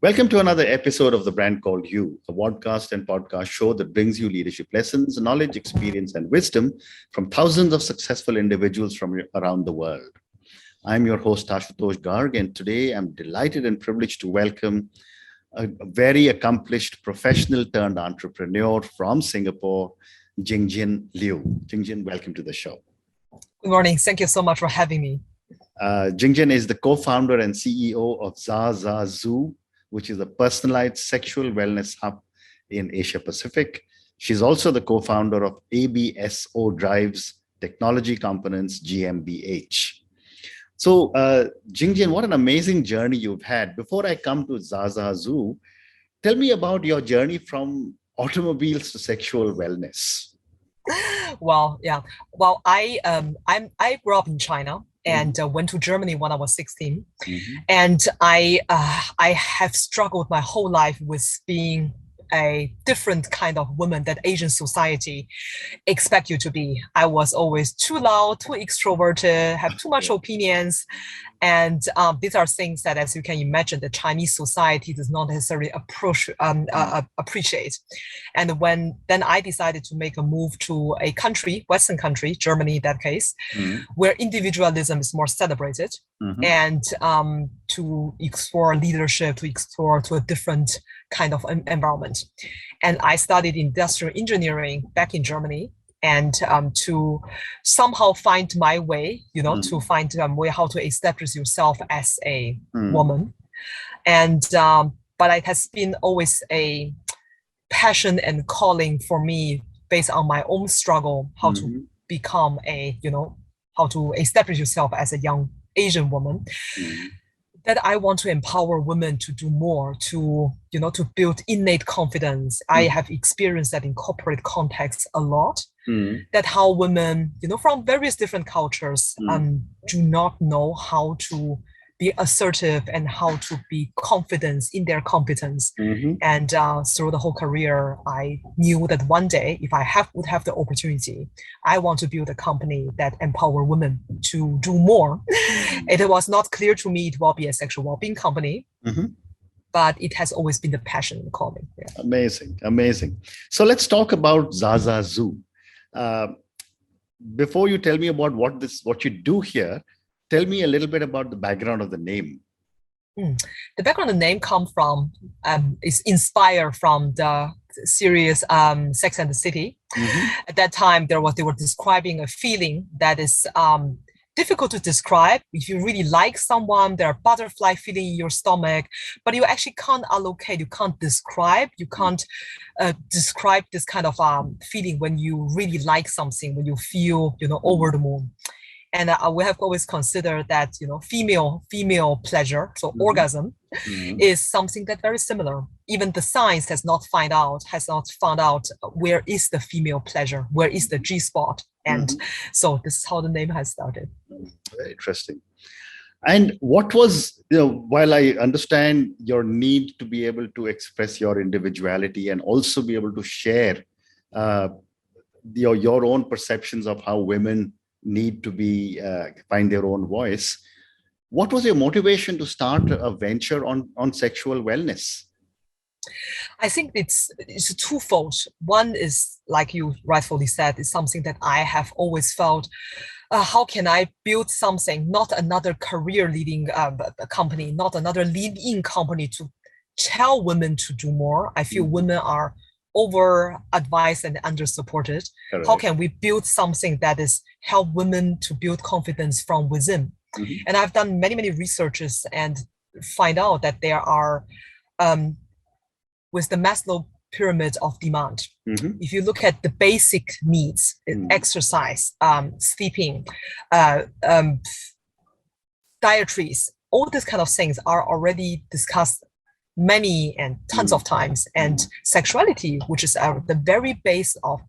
Welcome to another episode of The Brand Called You, a podcast and podcast show that brings you leadership lessons, knowledge, experience, and wisdom from thousands of successful individuals from around the world. I'm your host, Ashutosh Garg, and today I'm delighted and privileged to welcome a very accomplished professional turned entrepreneur from Singapore, Jingjin Liu. Jingjin, welcome to the show. Good morning. Thank you so much for having me. Jingjin is the co-founder and CEO of ZaZazu, which is a personalized sexual wellness hub in Asia Pacific. She's also the co-founder of ABSO Drives Technology Components GmbH. So, Jingjin, what an amazing journey you've had. Before I come to ZaZazu, tell me about your journey from automobiles to sexual wellness. Well, I grew up in China and went to Germany when I was 16. And I have struggled my whole life with being a different kind of woman that Asian society expect you to be. I was always too loud, too extroverted, have too much opinions. And these are things that, as you can imagine, the Chinese society does not necessarily appreciate. And then I decided to make a move to a country, Western country, Germany in that case, where individualism is more celebrated, and to explore leadership, to explore to a different kind of environment. And I studied industrial engineering back in Germany, and to somehow find my way, to find a way how to establish yourself as a woman. And but it has been always a passion and calling for me based on my own struggle, how to become how to establish yourself as a young Asian woman. That I want to empower women to do more, to build innate confidence. I have experienced that in corporate contexts a lot. That how women, from various different cultures, do not know how to be assertive and how to be confident in their competence. And through the whole career, I knew that one day, if I would have the opportunity, I want to build a company that empower women to do more. It was not clear to me it will be a sexual well-being company, but it has always been the passion and calling. Yeah. Amazing. So let's talk about ZaZazu. Before you tell me about what you do here, tell me a little bit about the background of the name. The background of the name comes from, is inspired from the series Sex and the City. At that time, they were describing a feeling that is difficult to describe. If you really like someone, there are butterfly feeling in your stomach, but you actually can't allocate, you can't describe describe this kind of feeling when you really like something, when you feel, over the moon. And we have always considered that, female pleasure, so orgasm, is something that very similar. Even the science has not found out where is the female pleasure, where is the G-spot. And so this is how the name has started. Very interesting. And what was, while I understand your need to be able to express your individuality and also be able to share your own perceptions of how women need to be find their own voice, what was your motivation to start a venture on sexual wellness? I think it's twofold. One is, like you rightfully said, is something that I have always felt, how can I build something, not another career leading company, not another lead-in company to tell women to do more. I feel women are over-advised and under-supported. Correct. How can we build something that is help women to build confidence from within? And I've done many researches and find out that there are, with the Maslow pyramid of demand, if you look at the basic needs, exercise, sleeping, dietaries, all these kind of things are already discussed many and tons of times. And sexuality, which is the very base of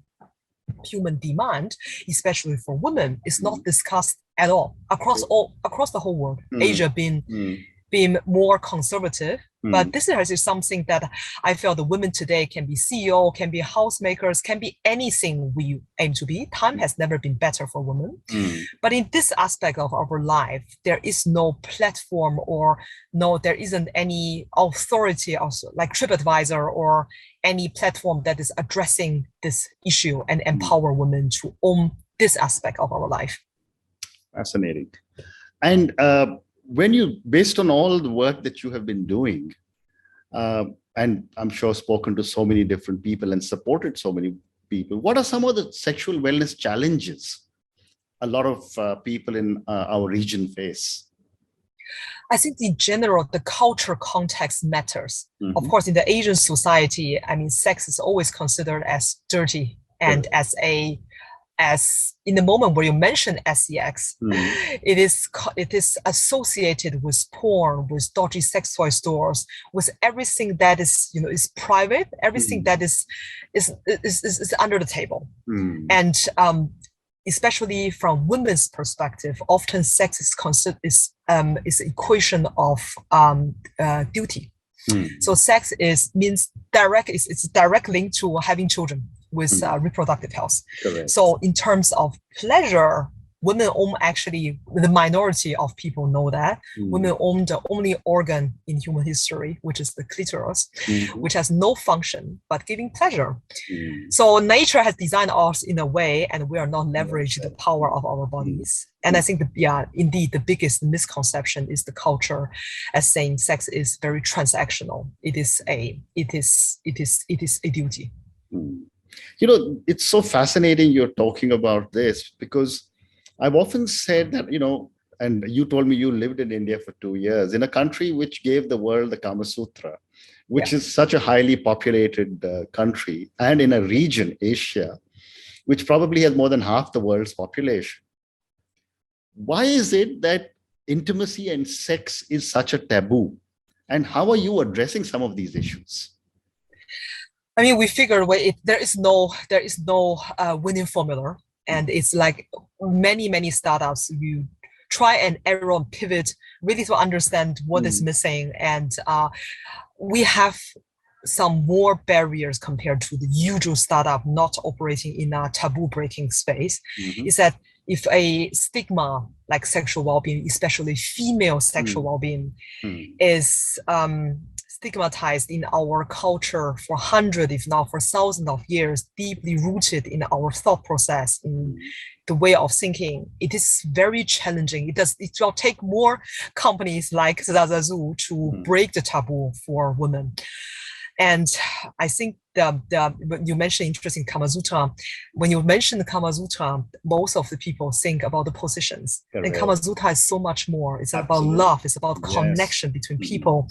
human demand, especially for women, is not discussed at all across the whole world. Asia being more conservative, But this is something that I feel the women today can be CEO, can be housemakers, can be anything we aim to be. Time has never been better for women. But in this aspect of our life, there is no platform or there isn't any authority also, like TripAdvisor or any platform that is addressing this issue and empower women to own this aspect of our life. Fascinating. And based on all the work that you have been doing, and I'm sure spoken to so many different people and supported so many people, what are some of the sexual wellness challenges a lot of people in our region face? I think in general, the cultural context matters. Of course, in the Asian society, I mean, sex is always considered as dirty and as in the moment where you mention sex, it is associated with porn, with dodgy sex toy stores, with everything that is is private, everything that is under the table, and especially from women's perspective, often sex is considered is equation of duty. So sex means it's a direct link to having children with reproductive health. Correct. So in terms of pleasure, women own actually, the minority of people know that, women own the only organ in human history, which is the clitoris, which has no function but giving pleasure. So nature has designed us in a way, and we are not leveraging the power of our bodies. And I think indeed, the biggest misconception is the culture as saying sex is very transactional. It is a duty. It's so fascinating you're talking about this, because I've often said that, and you told me you lived in India for 2 years, in a country which gave the world the Kama Sutra, which is such a highly populated country, and in a region, Asia, which probably has more than half the world's population. Why is it that intimacy and sex is such a taboo? And how are you addressing some of these issues? I mean, we figure there is no winning formula, and it's like many startups. You try and error and pivot really to understand what is missing, and we have some more barriers compared to the usual startup not operating in a taboo breaking space. Is that if a stigma like sexual well-being, especially female sexual well-being, is stigmatized in our culture for hundreds, if not for thousands of years, deeply rooted in our thought process, in the way of thinking, it is very challenging. It will take more companies like ZaZazu to break the taboo for women. And I think you mentioned interesting Kama Sutra. When you mention the Kama Sutra, most of the people think about the positions. Correct. And Kama Sutra is so much more. It's about love. It's about connection between people.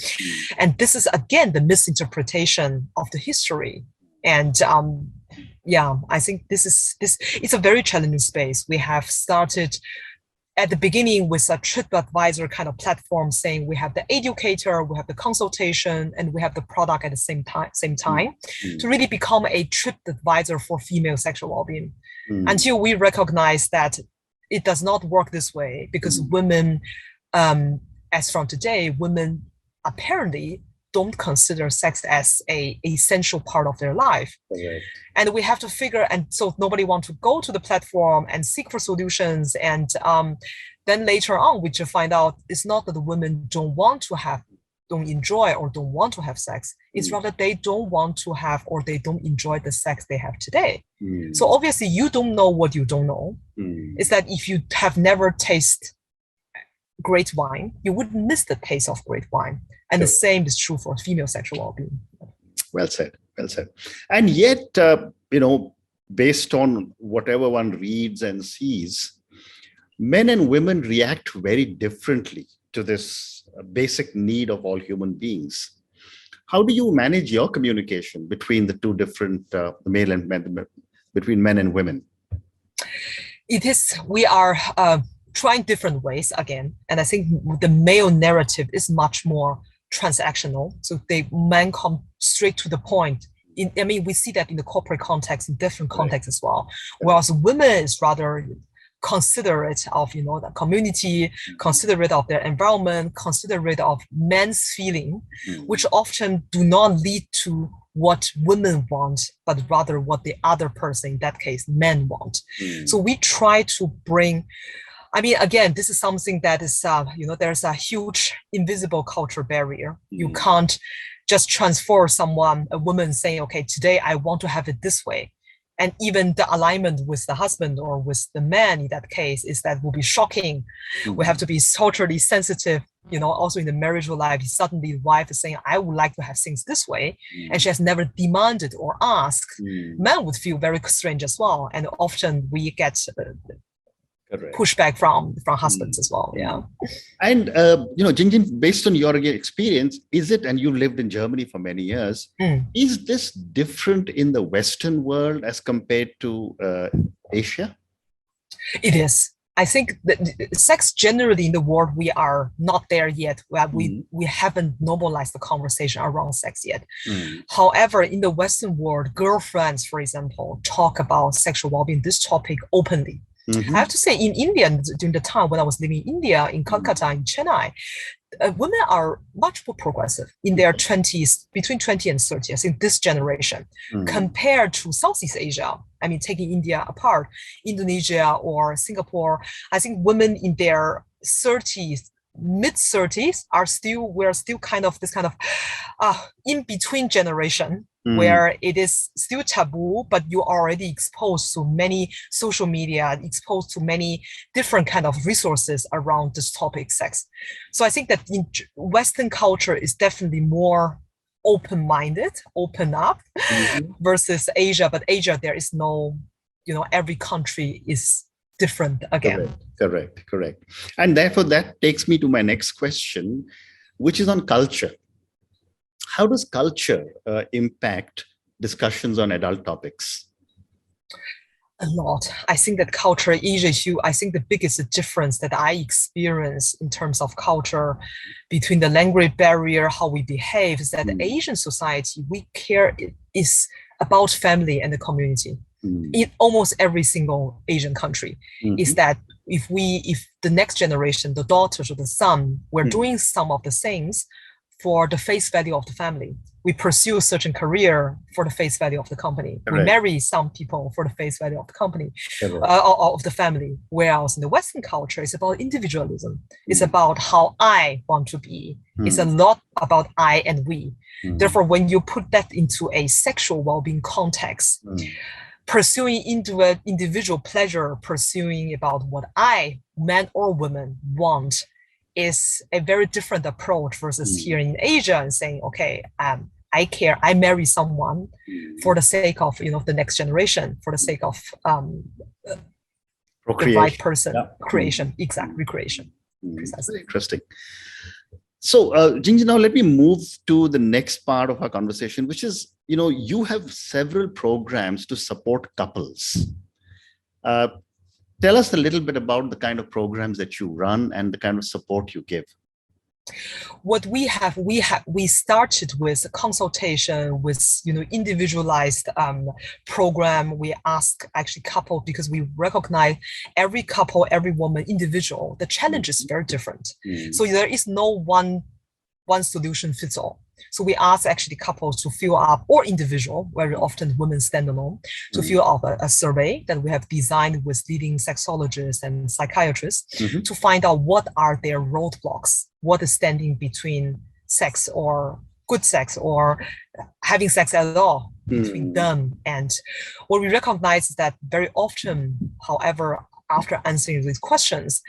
And this is, again, the misinterpretation of the history. And I think it's a very challenging space. We have started at the beginning with a TripAdvisor kind of platform, saying we have the educator, we have the consultation, and we have the product at the same time to really become a TripAdvisor for female sexual well-being. Until we recognize that it does not work this way, because women, as from today, women apparently don't consider sex as a essential part of their life. Okay. And we have to figure, and so nobody wants to go to the platform and seek for solutions. And then later on, we just find out it's not that the women don't enjoy or don't want to have sex. It's rather they don't want to have, or they don't enjoy the sex they have today. So obviously you don't know what you don't know. It's that if you have never tasted great wine, you would miss the taste of great wine. And the same is true for female sexual well-being. Well said. Well said. And yet, based on whatever one reads and sees, men and women react very differently to this basic need of all human beings. How do you manage your communication between the two different male and men, between men and women? We are trying different ways again. And I think the male narrative is much more transactional. So men come straight to the point. We see that in the corporate context, in different contexts as well. Whereas women is rather considerate of the community, considerate of their environment, considerate of men's feeling, which often do not lead to what women want, but rather what the other person, in that case, men want. So we try to bring, again, this is something that is, there's a huge invisible cultural barrier. You can't just transfer a woman saying, okay, today I want to have it this way. And even the alignment with the husband or with the man in that case is that will be shocking. We have to be culturally sensitive, also in the marital life. Suddenly the wife is saying, I would like to have things this way. And she has never demanded or asked. Men would feel very strange as well. And often we get pushback from husbands as well. Yeah. And, Jingjin, based on your experience, is it, and you lived in Germany for many years, is this different in the Western world as compared to Asia? It is. I think that sex generally in the world, we are not there yet. We haven't normalized the conversation around sex yet. However, in the Western world, girlfriends, for example, talk about sexual well-being, this topic openly. I have to say, in India, during the time when I was living in India, in Calcutta, in Chennai, women are much more progressive in their 20s, between 20 and 30, I think this generation, compared to Southeast Asia. Taking India apart, Indonesia or Singapore, I think women in their 30s, mid-30s we're still kind of this kind of in-between generation, where it is still taboo, but you're already exposed to many social media, exposed to many different kind of resources around this topic, sex. So I think that in Western culture is definitely more open-minded, open up, versus Asia. But Asia, there is no, every country is different again. Correct. And therefore, that takes me to my next question, which is on culture. How does culture impact discussions on adult topics? A lot. I think that culture is I think the biggest difference that I experience in terms of culture between the language barrier, how we behave, is that the Asian society, we care is about family and the community. In almost every single Asian country, is that if the next generation, the daughters or the son, were doing some of the things for the face value of the family. We pursue a certain career for the face value of the company. We marry some people for the face value of the company, of the family. Whereas in the Western culture, it's about individualism. It's about how I want to be. It's a lot about I and we. Therefore, when you put that into a sexual well-being context, pursuing into an individual pleasure, pursuing about what I, man or woman, want, is a very different approach versus here in Asia and saying, okay, I care, I marry someone for the sake of, the next generation, for the sake of the right person, creation, recreation. Precisely. Interesting. So, Jingjin, now let me move to the next part of our conversation, which is, you have several programs to support couples. Tell us a little bit about the kind of programs that you run and the kind of support you give. What we started with a consultation with, individualized program. We ask actually couple, because we recognize every couple, every woman, individual, the challenge is very different. So there is no one solution fits all. So we ask actually couples to fill up, or individual, very often women stand alone, to fill up a survey that we have designed with leading sexologists and psychiatrists to find out what are their roadblocks, what is standing between sex or good sex or having sex at all between them. And what we recognize is that very often, however, after answering these questions,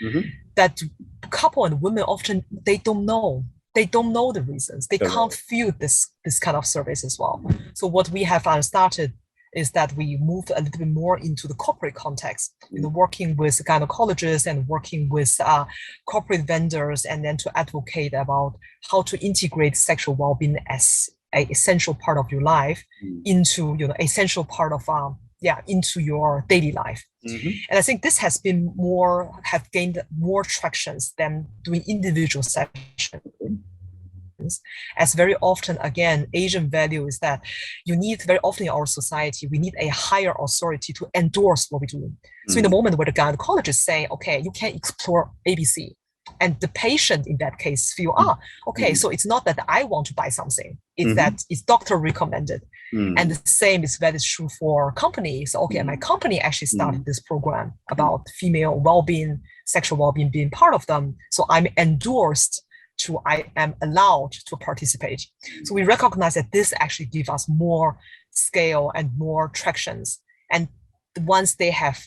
that couple and women often, they don't know the reasons. They can't feel this kind of service as well. So what we have started is that we moved a little bit more into the corporate context, working with gynecologists and working with corporate vendors, and then to advocate about how to integrate sexual well-being as an essential part of your life into, essential part of into your daily life. And I think this have gained more tractions than doing individual sessions. as very often, again, Asian value is that you need very often in our society, we need a higher authority to endorse what we do. So in the moment where the gynecologist say, okay, you can explore ABC, and the patient in that case feel, okay, so it's not that I want to buy something, it's that it's doctor recommended. And the same is very true for companies. So, okay, my company actually started this program about female well-being, sexual well-being being part of them. So I'm endorsed to, I am allowed to participate. So we recognize that this actually gives us more scale and more tractions. And once they have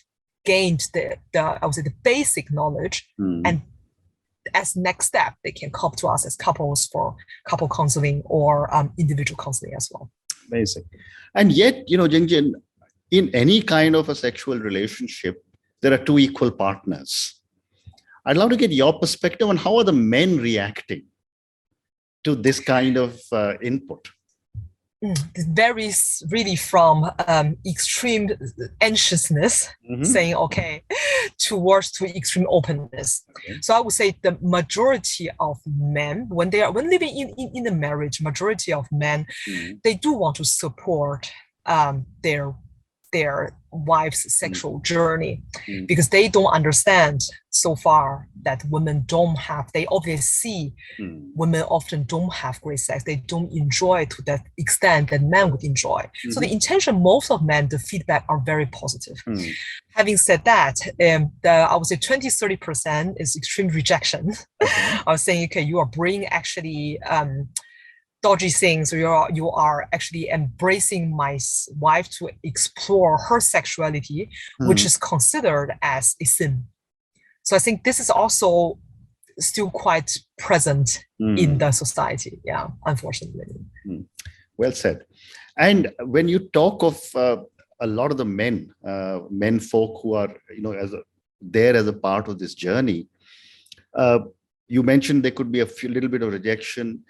gained the I would say the basic knowledge, and as next step, they can come to us as couples for couple counseling or individual counseling as well. Amazing. And yet, Jingjin, in any kind of a sexual relationship, there are two equal partners. I'd love to get your perspective on how are the men reacting to this kind of input? It varies really from extreme anxiousness, saying okay, towards to extreme openness. So I would say the majority of men, when living in a marriage, majority of men, they do want to support their wife's sexual journey, because they don't understand so far that women don't have, they obviously see women often don't have great sex, they don't enjoy to that extent that men would enjoy. So the intention, most of men, the feedback are very positive. Having said that, I would say 20-30% is extreme rejection. I was saying, okay, you are bringing actually dodgy things, or you are actually embracing my wife to explore her sexuality, which is considered as a sin. So I think this is also still quite present in the society, unfortunately. Well said. And when you talk of a lot of the men folk who are, there as a part of this journey, you mentioned there could be a little bit of rejection.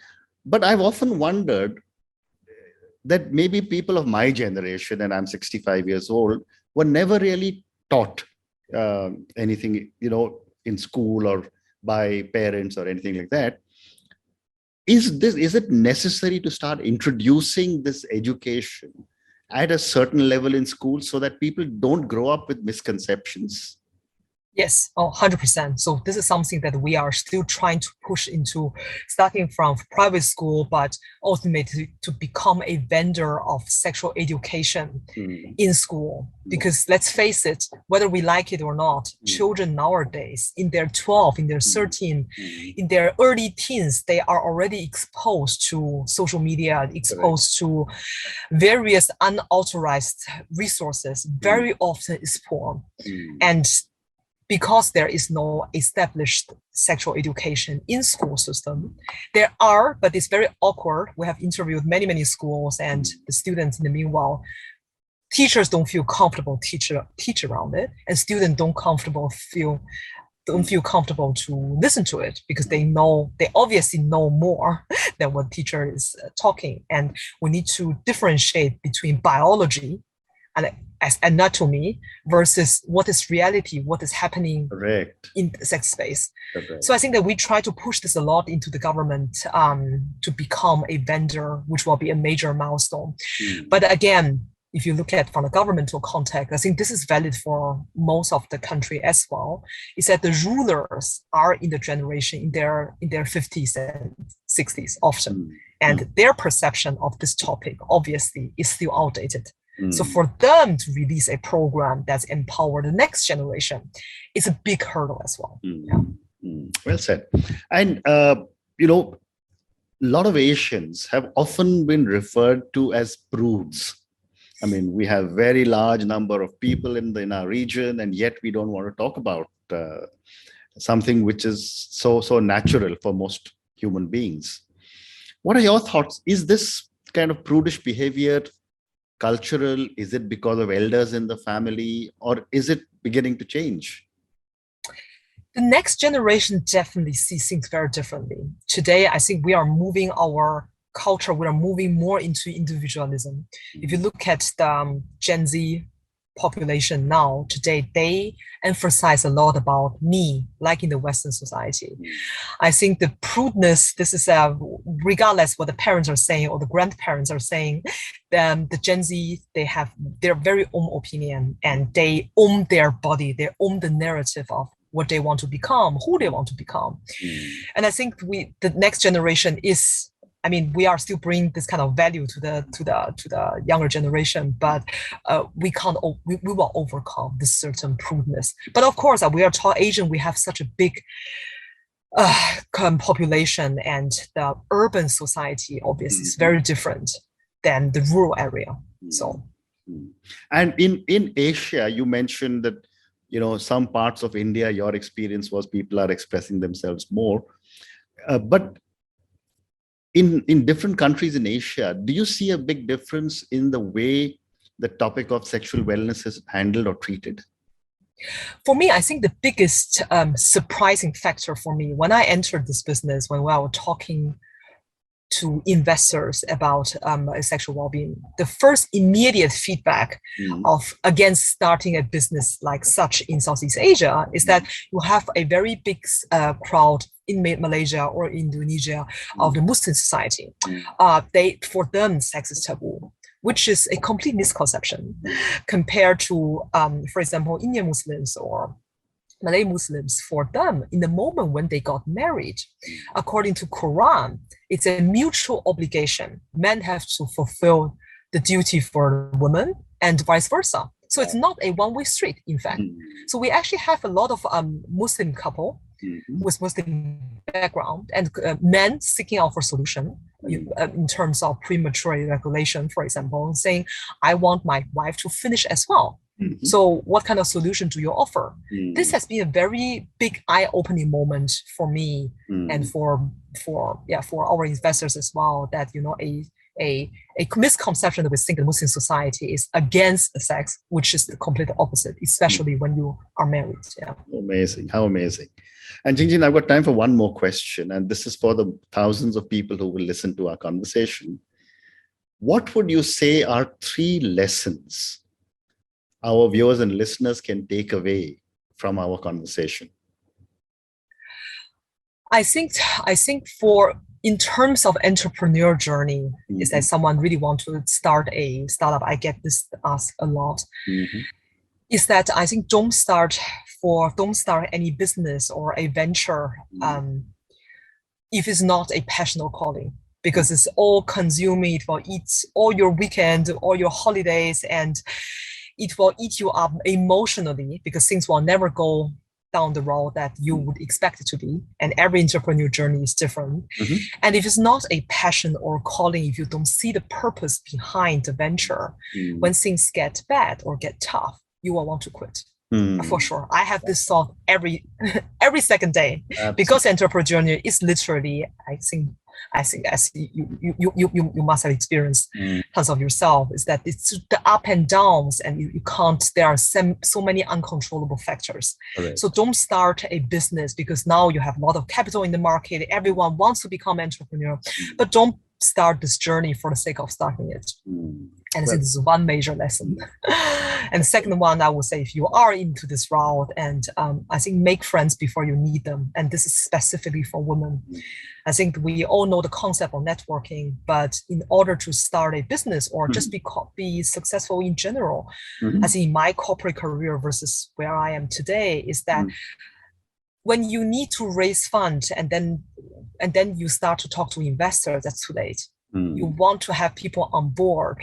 But I've often wondered that maybe people of my generation, and I'm 65 years old, were never really taught anything, in school or by parents or anything like that. Is it necessary to start introducing this education at a certain level in school so that people don't grow up with misconceptions? Yes, 100%. So this is something that we are still trying to push into, starting from private school, but ultimately to become a vendor of sexual education in school. Because let's face it, whether we like it or not, children nowadays, in their 12, in their 13, in their early teens, they are already exposed to social media, exposed to various unauthorized resources, very often is porn. And because there is no established sexual education in school system, there are, but it's very awkward. We have interviewed many schools, and the students in the meanwhile, teachers don't feel comfortable teach around it, and students don't feel comfortable to listen to it, because they obviously know more than what teacher is talking. And we need to differentiate between biology and as anatomy versus what is reality, what is happening in the sex space. So I think that we try to push this a lot into the government to become a vendor, which will be a major milestone. But again, if you look at from a governmental context, I think this is valid for most of the country as well, is that the rulers are in the generation in their 50s and 60s often. And their perception of this topic obviously is still outdated. So for them to release a program that's empower the next generation, it's a big hurdle as well. Well said. And, a lot of Asians have often been referred to as prudes. I mean, we have very large number of people in our region, and yet we don't want to talk about something which is so natural for most human beings. What are your thoughts? Is this kind of prudish behavior cultural? Is it because of elders in the family, or is it beginning to change? The next generation definitely sees things very differently. Today, I think we are moving our culture, we are moving more into individualism. If you look at the Gen Z population now today, they emphasize a lot about me, like in the Western society. I think the prudeness, this is regardless what the parents are saying or the grandparents are saying, the Gen Z, they have their very own opinion, and they own their body, they own the narrative of what they want to become, who they want to become. And I think the next generation is, I mean, we are still bringing this kind of value to the younger generation, but we will overcome this certain prudeness. But of course, we are Asian. We have such a big population, and the urban society obviously is very different than the rural area. So, and in Asia, you mentioned that some parts of India, your experience was people are expressing themselves more, but in different countries in Asia, do you see a big difference in the way the topic of sexual wellness is handled or treated? For me, I think the biggest surprising factor for me when I entered this business, when we were talking to investors about sexual well-being, the first immediate feedback of against starting a business like such in Southeast Asia is that you have a very big crowd in Malaysia or Indonesia of the Muslim society. For them, sex is taboo, which is a complete misconception compared to, for example, Indian Muslims or Malay Muslims. For them, in the moment when they got married, according to Quran, it's a mutual obligation. Men have to fulfill the duty for women and vice versa. So it's not a one-way street, in fact. So we actually have a lot of Muslim couple with Muslim background and men seeking out for solution in terms of premature ejaculation, for example, saying, I want my wife to finish as well. So what kind of solution do you offer? This has been a very big eye-opening moment for me and for our investors as well, that a misconception that we think the Muslim society is against sex, which is the complete opposite, especially when you are married. Yeah. Amazing. How amazing. And Jingjin, I've got time for one more question, and this is for the thousands of people who will listen to our conversation. What would you say are 3 lessons our viewers and listeners can take away from our conversation? I think in terms of entrepreneur journey, is that someone really want to start a startup. I get this asked a lot. Is that I think don't start any business or a venture if it's not a passion or calling, because it's all consuming. It will eat all your weekend, all your holidays, and it will eat you up emotionally, because things will never go down the road that you would expect it to be. And every entrepreneur journey is different. And if it's not a passion or calling, if you don't see the purpose behind the venture, when things get bad or get tough, you will want to quit. For sure. I have this thought every second day. Absolutely. Because entrepreneur journey is literally, I think as you must have experienced tons of yourself, is that it's the up and downs, and you can't, there are so many uncontrollable factors. Correct. So don't start a business because now you have a lot of capital in the market, everyone wants to become entrepreneur, but don't start this journey for the sake of starting it. And so this is one major lesson. And the second one, I would say, if you are into this route, and I think make friends before you need them. And this is specifically for women. I think we all know the concept of networking, but in order to start a business or just be successful in general, I think in my corporate career versus where I am today, is that when you need to raise funds and then you start to talk to investors, that's too late. You want to have people on board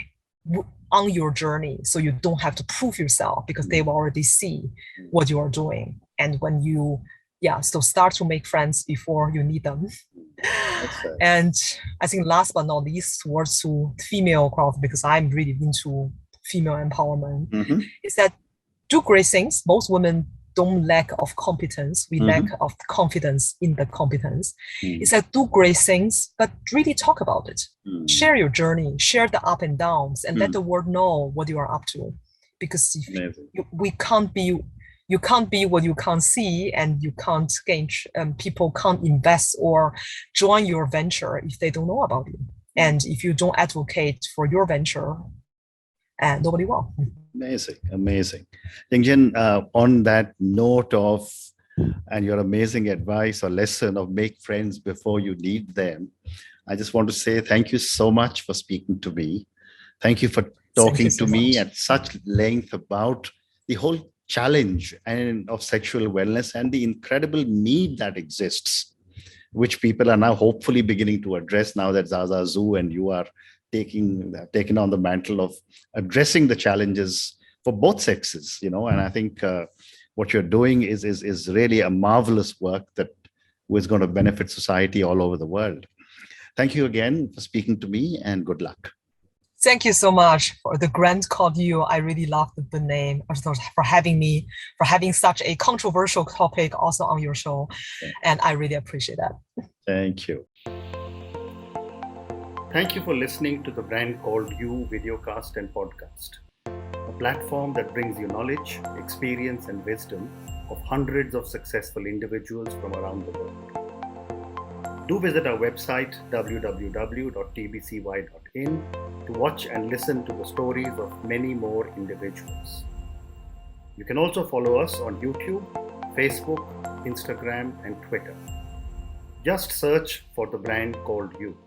on your journey, so you don't have to prove yourself, because they will already see what you are doing. And when you, so start to make friends before you need them. And I think last but not least, towards to female crowd, because I'm really into female empowerment, is that do great things. Most women don't lack of competence. We lack of confidence in the competence. It's like do great things, but really talk about it. Share your journey, share the up and downs, and let the world know what you are up to. Because if you can't be what you can't see, and you can't gain, people can't invest or join your venture if they don't know about you. And if you don't advocate for your venture, nobody will. Amazing, amazing. Jingjin, on that note of, and your amazing advice or lesson of make friends before you need them, I just want to say thank you so much for speaking to me. Thank you for talking to me at such length about the whole challenge and of sexual wellness and the incredible need that exists, which people are now hopefully beginning to address now that ZaZazu and you are taking on the mantle of addressing the challenges for both sexes, and I think what you're doing is really a marvelous work that is going to benefit society all over the world. Thank you again for speaking to me, and good luck. Thank you so much for the grant called you. I really loved the name, for having such a controversial topic also on your show. And I really appreciate that. Thank you. Thank you for listening to the Brand Called You videocast and podcast, a platform that brings you knowledge, experience, and wisdom of hundreds of successful individuals from around the world. Do visit our website www.tbcy.in to watch and listen to the stories of many more individuals. You can also follow us on YouTube, Facebook, Instagram, and Twitter. Just search for the Brand Called You.